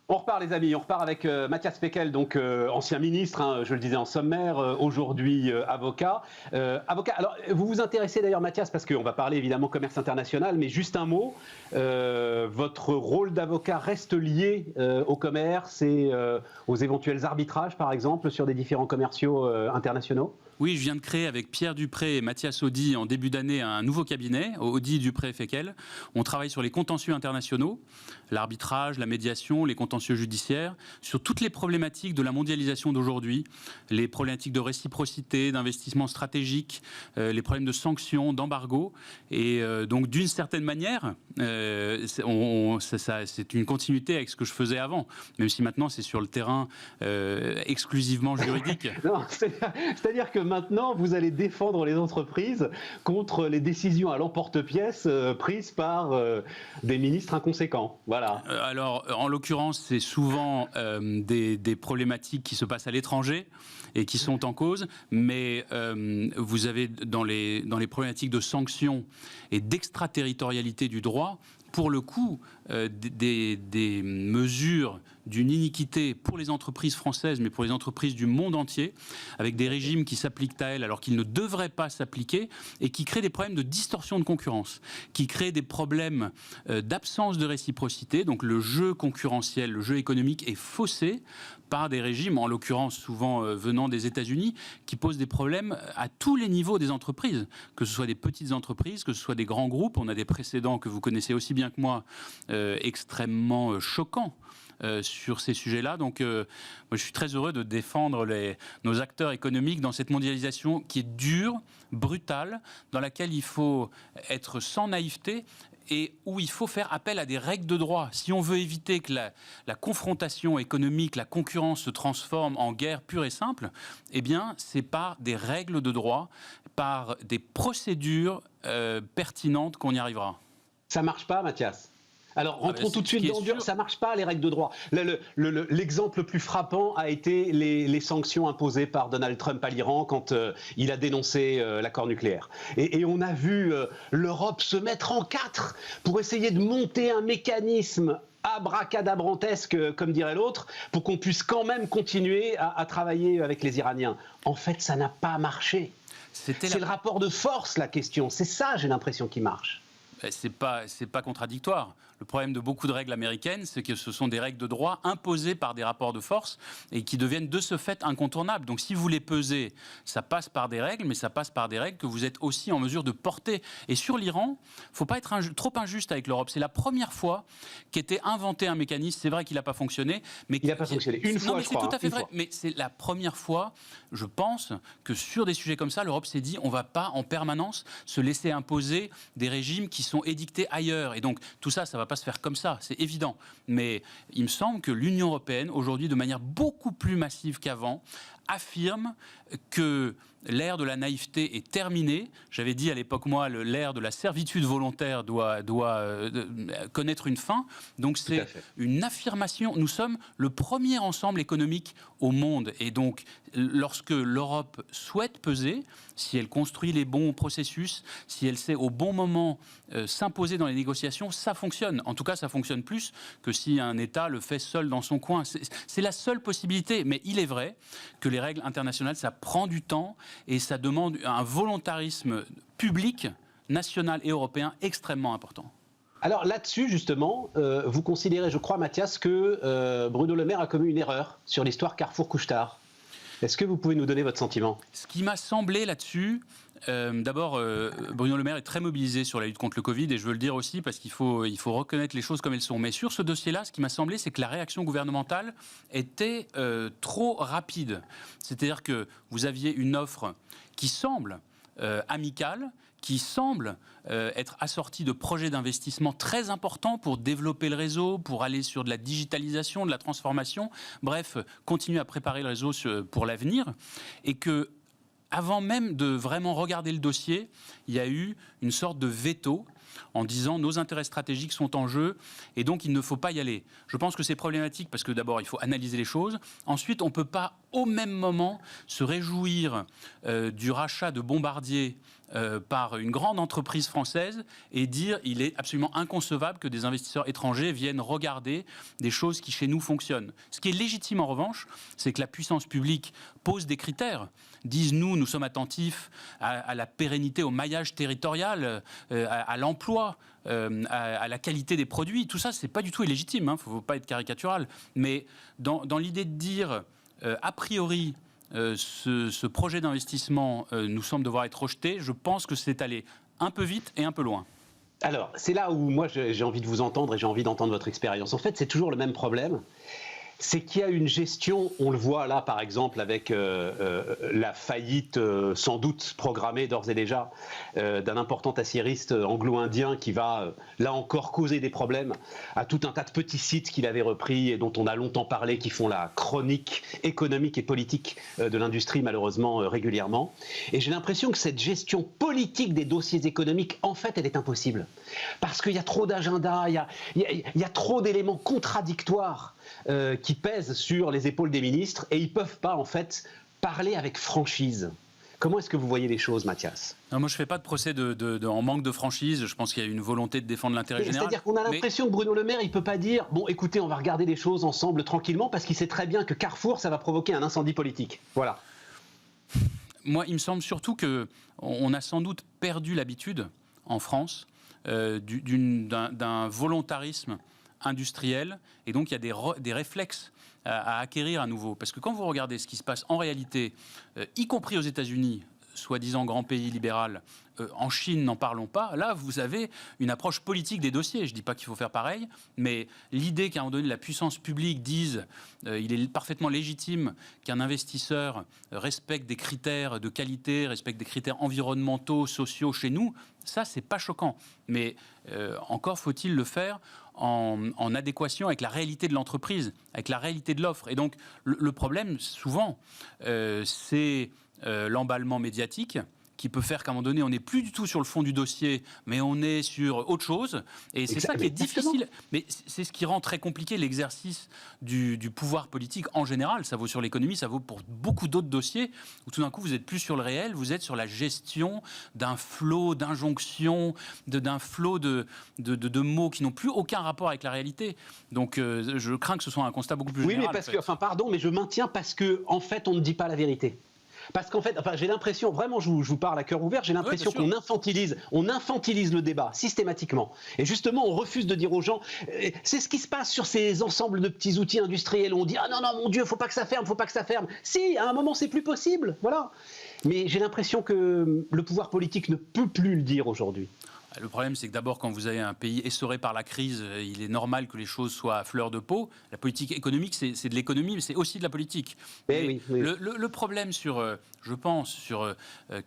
On repart les amis, on repart avec Matthias Fekl, donc ancien ministre, hein, je le disais en sommaire, aujourd'hui avocat. Alors vous vous intéressez d'ailleurs Matthias, parce qu'on va parler évidemment commerce international, mais juste un mot, votre rôle d'avocat reste lié au commerce et aux éventuels arbitrages par exemple sur des différents commerciaux internationaux? Oui, je viens de créer avec Pierre Dupré et Mathias Audy en début d'année un nouveau cabinet, Audy, Dupré, Fekl. On travaille sur les contentieux internationaux, l'arbitrage, la médiation, les contentieux judiciaires, sur toutes les problématiques de la mondialisation d'aujourd'hui, les problématiques de réciprocité, d'investissement stratégique, les problèmes de sanctions, d'embargo. Et donc, d'une certaine manière, c'est une continuité avec ce que je faisais avant, même si maintenant c'est sur le terrain exclusivement juridique. Non, c'est-à-dire que maintenant, vous allez défendre les entreprises contre les décisions à l'emporte-pièce prises par des ministres inconséquents. Voilà. Alors, en l'occurrence, c'est souvent des problématiques qui se passent à l'étranger et qui sont en cause, mais vous avez dans les problématiques de sanctions et d'extraterritorialité du droit, pour le coup, des mesures d'une iniquité pour les entreprises françaises, mais pour les entreprises du monde entier, avec des régimes qui s'appliquent à elles alors qu'ils ne devraient pas s'appliquer, et qui créent des problèmes de distorsion de concurrence, qui créent des problèmes d'absence de réciprocité. Donc le jeu concurrentiel, le jeu économique est faussé par des régimes, en l'occurrence souvent venant des États-Unis, qui posent des problèmes à tous les niveaux des entreprises, que ce soit des petites entreprises, que ce soit des grands groupes. On a des précédents que vous connaissez aussi bien que moi, extrêmement choquants sur ces sujets-là. Donc, moi, je suis très heureux de défendre nos acteurs économiques dans cette mondialisation qui est dure, brutale, dans laquelle il faut être sans naïveté et où il faut faire appel à des règles de droit. Si on veut éviter que la confrontation économique, la concurrence se transforme en guerre pure et simple, eh bien, c'est par des règles de droit, par des procédures pertinentes qu'on y arrivera. Ça marche pas, Mathias? Alors, rentrons tout de suite dans le dur. Ça marche pas, les règles de droit. L'exemple le plus frappant a été les sanctions imposées par Donald Trump à l'Iran quand il a dénoncé l'accord nucléaire. Et on a vu l'Europe se mettre en quatre pour essayer de monter un mécanisme abracadabrantesque, comme dirait l'autre, pour qu'on puisse quand même continuer à travailler avec les Iraniens. En fait, ça n'a pas marché. C'est le rapport de force, la question. C'est ça, j'ai l'impression, qui marche. C'est pas contradictoire. Le problème de beaucoup de règles américaines, c'est que ce sont des règles de droit imposées par des rapports de force et qui deviennent de ce fait incontournables. Donc si vous les pesez, ça passe par des règles, mais ça passe par des règles que vous êtes aussi en mesure de porter. Et sur l'Iran, il ne faut pas être trop injuste avec l'Europe. C'est la première fois qu'était inventé un mécanisme. C'est vrai qu'il n'a pas fonctionné. Mais il n'a pas fonctionné. Une fois, je crois. C'est tout à fait vrai. Mais c'est la première fois, je pense, que sur des sujets comme ça, l'Europe s'est dit on ne va pas en permanence se laisser imposer des régimes qui sont édictés ailleurs. Et donc tout ça, ça ne va pas se faire comme ça, c'est évident. Mais il me semble que l'Union européenne, aujourd'hui, de manière beaucoup plus massive qu'avant, affirme que l'ère de la naïveté est terminée. J'avais dit à l'époque, moi, l'ère de la servitude volontaire doit connaître une fin. Donc c'est une affirmation. Nous sommes le premier ensemble économique au monde. Et donc, lorsque l'Europe souhaite peser, si elle construit les bons processus, si elle sait au bon moment s'imposer dans les négociations, ça fonctionne. En tout cas, ça fonctionne plus que si un État le fait seul dans son coin. C'est la seule possibilité. Mais il est vrai que les règles internationales, ça prend du temps et ça demande un volontarisme public, national et européen extrêmement important. Alors là-dessus, justement, vous considérez, je crois, Mathias, que Bruno Le Maire a commis une erreur sur l'histoire Carrefour-Couche-Tard. Est-ce que vous pouvez nous donner votre sentiment? Ce qui m'a semblé là-dessus, d'abord, Bruno Le Maire est très mobilisé sur la lutte contre le Covid, et je veux le dire aussi parce qu'il faut reconnaître les choses comme elles sont. Mais sur ce dossier-là, ce qui m'a semblé, c'est que la réaction gouvernementale était trop rapide. C'est-à-dire que vous aviez une offre qui semble amicale, qui semble être assortie de projets d'investissement très importants pour développer le réseau, pour aller sur de la digitalisation, de la transformation, bref, continuer à préparer le réseau pour l'avenir, et que avant même de vraiment regarder le dossier, il y a eu une sorte de veto en disant nos intérêts stratégiques sont en jeu et donc il ne faut pas y aller. Je pense que c'est problématique parce que d'abord il faut analyser les choses. Ensuite, on ne peut pas au même moment se réjouir du rachat de Bombardier par une grande entreprise française et dire il est absolument inconcevable que des investisseurs étrangers viennent regarder des choses qui chez nous fonctionnent. Ce qui est légitime en revanche, c'est que la puissance publique pose des critères, disent nous sommes attentifs à la pérennité, au maillage territorial, à l'emploi, à la qualité des produits. Tout ça, c'est pas du tout illégitime, il ne faut pas être caricatural. Mais dans l'idée de dire a priori ce projet d'investissement nous semble devoir être rejeté, je pense que c'est allé un peu vite et un peu loin. Alors, c'est là où moi j'ai envie de vous entendre et j'ai envie d'entendre votre expérience. En fait, c'est toujours le même problème. C'est qu'il y a une gestion, on le voit là par exemple avec la faillite sans doute programmée d'ores et déjà d'un important aciériste anglo-indien qui va là encore causer des problèmes à tout un tas de petits sites qu'il avait repris et dont on a longtemps parlé, qui font la chronique économique et politique de l'industrie malheureusement régulièrement. Et j'ai l'impression que cette gestion politique des dossiers économiques, en fait, elle est impossible. Parce qu'il y a trop d'agendas, il y a trop d'éléments contradictoires qui pèsent sur les épaules des ministres et ils ne peuvent pas en fait parler avec franchise. Comment est-ce que vous voyez les choses, Mathias ? Non, moi je ne fais pas de procès en manque de franchise, je pense qu'il y a une volonté de défendre l'intérêt général. C'est-à-dire qu'on a l'impression que Bruno Le Maire, il ne peut pas dire « Bon, écoutez, on va regarder les choses ensemble tranquillement » parce qu'il sait très bien que Carrefour, ça va provoquer un incendie politique. Voilà. Moi, il me semble surtout qu'on a sans doute perdu l'habitude en France d'un volontarisme industriel, et donc il y a des réflexes à acquérir à nouveau. Parce que quand vous regardez ce qui se passe en réalité, y compris aux États-Unis, soi-disant grand pays libéral, en Chine, n'en parlons pas, là vous avez une approche politique des dossiers. Je ne dis pas qu'il faut faire pareil, mais l'idée qu'à un moment donné la puissance publique dise il est parfaitement légitime qu'un investisseur respecte des critères de qualité, respecte des critères environnementaux, sociaux chez nous, ça c'est pas choquant. Mais encore faut-il le faire en adéquation avec la réalité de l'entreprise, avec la réalité de l'offre. Et donc le problème souvent c'est l'emballement médiatique qui peut faire qu'à un moment donné, on n'est plus du tout sur le fond du dossier, mais on est sur autre chose. Et c'est ça qui est difficile. Mais c'est ce qui rend très compliqué l'exercice du pouvoir politique en général. Ça vaut sur l'économie, ça vaut pour beaucoup d'autres dossiers, où tout d'un coup, vous n'êtes plus sur le réel, vous êtes sur la gestion d'un flot d'injonctions, d'un flot de mots qui n'ont plus aucun rapport avec la réalité. Donc, je crains que ce soit un constat beaucoup plus général. Oui, mais parce que, pardon, mais je maintiens parce que, en fait, on ne dit pas la vérité. Parce qu'en fait, j'ai l'impression, vraiment, je vous parle à cœur ouvert, j'ai l'impression qu'on infantilise le débat systématiquement. Et justement, on refuse de dire aux gens, c'est ce qui se passe sur ces ensembles de petits outils industriels où on dit ah non, mon Dieu, faut pas que ça ferme, faut pas que ça ferme. Si, à un moment, c'est plus possible, voilà. Mais j'ai l'impression que le pouvoir politique ne peut plus le dire aujourd'hui. Le problème, c'est que d'abord, quand vous avez un pays essoré par la crise, il est normal que les choses soient à fleur de peau. La politique économique, c'est de l'économie, mais c'est aussi de la politique. Oui. Le problème je pense, sur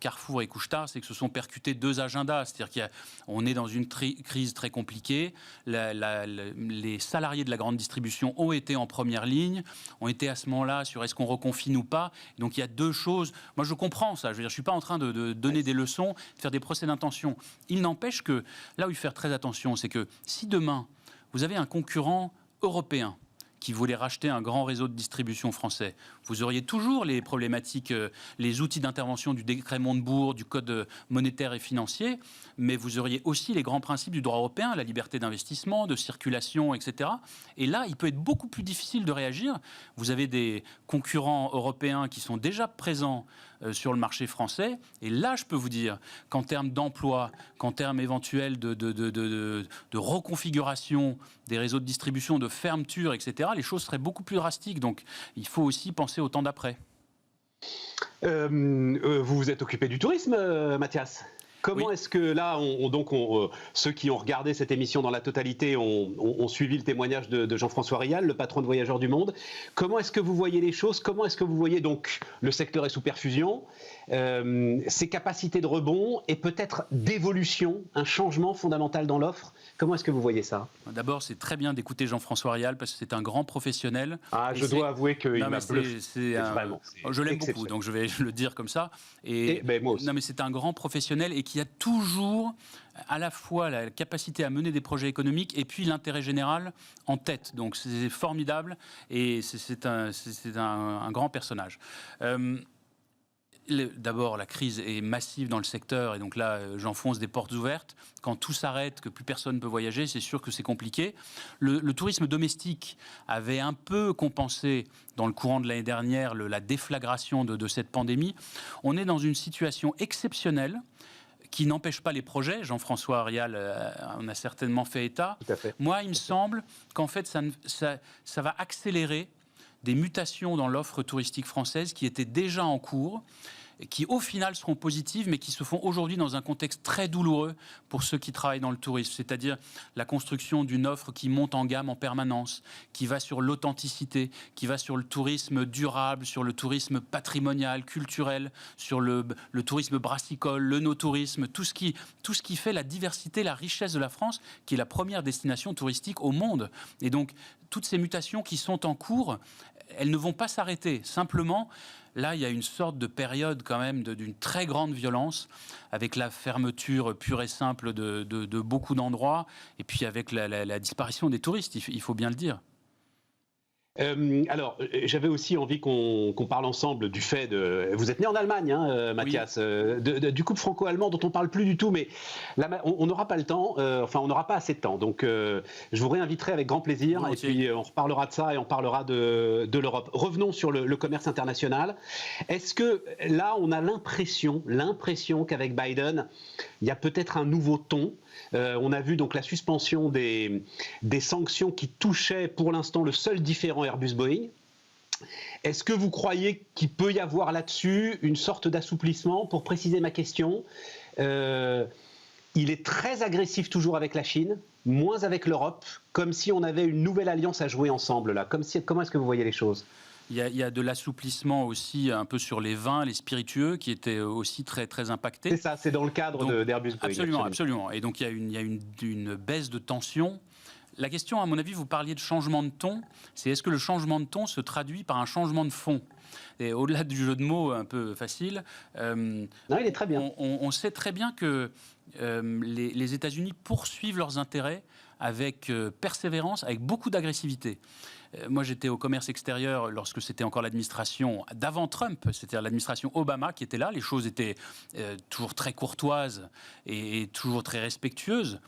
Carrefour et Couche-Tard, c'est que se sont percutés deux agendas. C'est-à-dire qu'on est dans une crise très compliquée. Les salariés de la grande distribution ont été en première ligne, ont été à ce moment-là sur est-ce qu'on reconfine ou pas. Donc il y a deux choses. Moi, je comprends ça. Je veux dire, je suis pas en train de donner des leçons, de faire des procès d'intention. Il n'empêche que là où il faut faire très attention, c'est que si demain, vous avez un concurrent européen qui voulait racheter un grand réseau de distribution français, vous auriez toujours les problématiques, les outils d'intervention du décret Montebourg, du code monétaire et financier, mais vous auriez aussi les grands principes du droit européen, la liberté d'investissement, de circulation, etc. Et là, il peut être beaucoup plus difficile de réagir. Vous avez des concurrents européens qui sont déjà présents sur le marché français. Et là, je peux vous dire qu'en termes d'emploi, qu'en termes éventuels de reconfiguration des réseaux de distribution, de fermeture, etc., les choses seraient beaucoup plus drastiques. Donc, il faut aussi penser au temps d'après. Vous vous êtes occupé du tourisme, Mathias ? Comment est-ce que là, ceux qui ont regardé cette émission dans la totalité ont suivi le témoignage de Jean-François Rial, le patron de Voyageurs du Monde. Comment est-ce que vous voyez les choses ? Comment est-ce que vous voyez donc le secteur est sous perfusion, ses capacités de rebond et peut-être d'évolution, un changement fondamental dans l'offre ? Comment est-ce que vous voyez ça ? D'abord, c'est très bien d'écouter Jean-François Rial parce que c'est un grand professionnel. Ah, je dois avouer qu'il m'a bluffé. Je l'aime beaucoup, donc je vais le dire comme ça. Moi aussi. Non, mais c'est un grand professionnel et qui a toujours à la fois la capacité à mener des projets économiques et puis l'intérêt général en tête. Donc c'est formidable et c'est un grand personnage. d'abord, la crise est massive dans le secteur et donc là, j'enfonce des portes ouvertes. Quand tout s'arrête, que plus personne ne peut voyager, c'est sûr que c'est compliqué. Le tourisme domestique avait un peu compensé dans le courant de l'année dernière la déflagration de cette pandémie. On est dans une situation exceptionnelle qui n'empêche pas les projets. Jean-François Arial en a certainement fait état. Tout à fait. Moi, il me semble qu'en fait, ça va accélérer des mutations dans l'offre touristique française qui étaient déjà en cours, qui au final seront positives, mais qui se font aujourd'hui dans un contexte très douloureux pour ceux qui travaillent dans le tourisme, c'est-à-dire la construction d'une offre qui monte en gamme en permanence, qui va sur l'authenticité, qui va sur le tourisme durable, sur le tourisme patrimonial, culturel, sur le tourisme brassicole, le no-tourisme, tout ce qui fait la diversité, la richesse de la France, qui est la première destination touristique au monde. Et donc, toutes ces mutations qui sont en cours, elles ne vont pas s'arrêter. Simplement, là, il y a une sorte de période quand même d'une très grande violence, avec la fermeture pure et simple de beaucoup d'endroits, et puis avec la disparition des touristes, il faut bien le dire. Alors, j'avais aussi envie qu'on parle ensemble du fait de... Vous êtes né en Allemagne, hein, Mathias, oui. Du couple franco-allemand dont on ne parle plus du tout, mais là, on n'aura pas le temps, on n'aura pas assez de temps. Donc, je vous réinviterai avec grand plaisir, et puis on reparlera de ça et on parlera de l'Europe. Revenons sur le commerce international. Est-ce que là, on a l'impression qu'avec Biden, il y a peut-être un nouveau ton? On a vu donc la suspension des sanctions qui touchaient pour l'instant le seul différend Airbus-Boeing. Est-ce que vous croyez qu'il peut y avoir là-dessus une sorte d'assouplissement? Pour préciser ma question, il est très agressif toujours avec la Chine, moins avec l'Europe, comme si on avait une nouvelle alliance à jouer ensemble là. Comment est-ce que vous voyez les choses? Il y a de l'assouplissement aussi un peu sur les vins, les spiritueux, qui étaient aussi très, très impactés. C'est ça, c'est dans le cadre d'Airbus Boeing. Absolument. Et donc il y a une baisse de tension. La question, à mon avis, vous parliez de changement de ton, c'est est-ce que le changement de ton se traduit par un changement de fond? Et au-delà du jeu de mots un peu facile, non, il est très bien. On sait très bien que les États-Unis poursuivent leurs intérêts avec persévérance, avec beaucoup d'agressivité. Moi, j'étais au commerce extérieur lorsque c'était encore l'administration d'avant Trump, c'est-à-dire l'administration Obama qui était là. Les choses étaient toujours très courtoises et toujours très respectueuses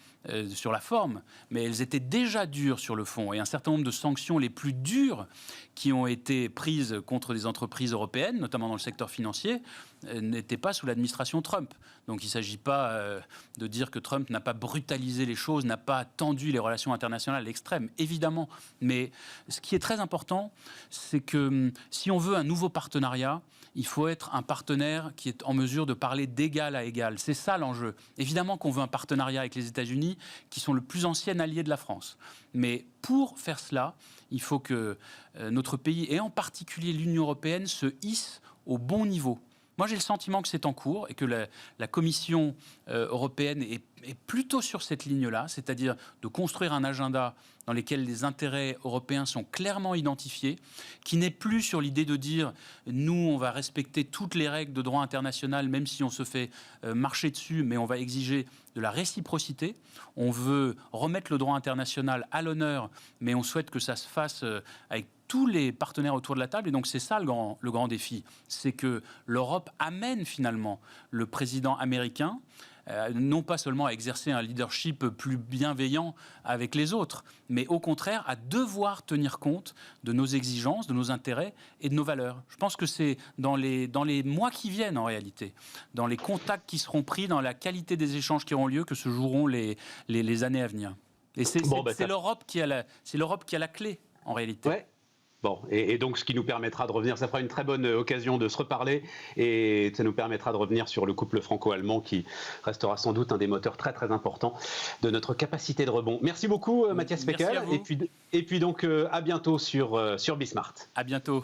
sur la forme, mais elles étaient déjà dures sur le fond. Et un certain nombre de sanctions les plus dures qui ont été prises contre des entreprises européennes, notamment dans le secteur financier, n'étaient pas sous l'administration Trump. Donc il ne s'agit pas de dire que Trump n'a pas brutalisé les choses, n'a pas tendu les relations internationales à l'extrême, évidemment. Mais ce qui est très important, c'est que si on veut un nouveau partenariat, il faut être un partenaire qui est en mesure de parler d'égal à égal. C'est ça l'enjeu. Évidemment qu'on veut un partenariat avec les États-Unis, qui sont le plus ancien allié de la France. Mais pour faire cela, il faut que notre pays, et en particulier l'Union européenne, se hisse au bon niveau. Moi, j'ai le sentiment que c'est en cours et que la Commission européenne est plutôt sur cette ligne-là, c'est-à-dire de construire un agenda dans lequel les intérêts européens sont clairement identifiés, qui n'est plus sur l'idée de dire « nous, on va respecter toutes les règles de droit international, même si on se fait marcher dessus, mais on va exiger de la réciprocité. On veut remettre le droit international à l'honneur, mais on souhaite que ça se fasse avec tous les partenaires autour de la table. » Et donc c'est ça le grand défi, c'est que l'Europe amène finalement le président américain non pas seulement à exercer un leadership plus bienveillant avec les autres, mais au contraire à devoir tenir compte de nos exigences, de nos intérêts et de nos valeurs. Je pense que c'est dans les mois qui viennent en réalité, dans les contacts qui seront pris, dans la qualité des échanges qui auront lieu, que se joueront les années à venir. Et c'est l'Europe qui a la clé en réalité. Ouais. Bon, et donc ce qui nous permettra de revenir, ça fera une très bonne occasion de se reparler, et ça nous permettra de revenir sur le couple franco-allemand qui restera sans doute un des moteurs très très importants de notre capacité de rebond. Merci beaucoup Mathias Peckel, et puis donc à bientôt sur Bismart. À bientôt.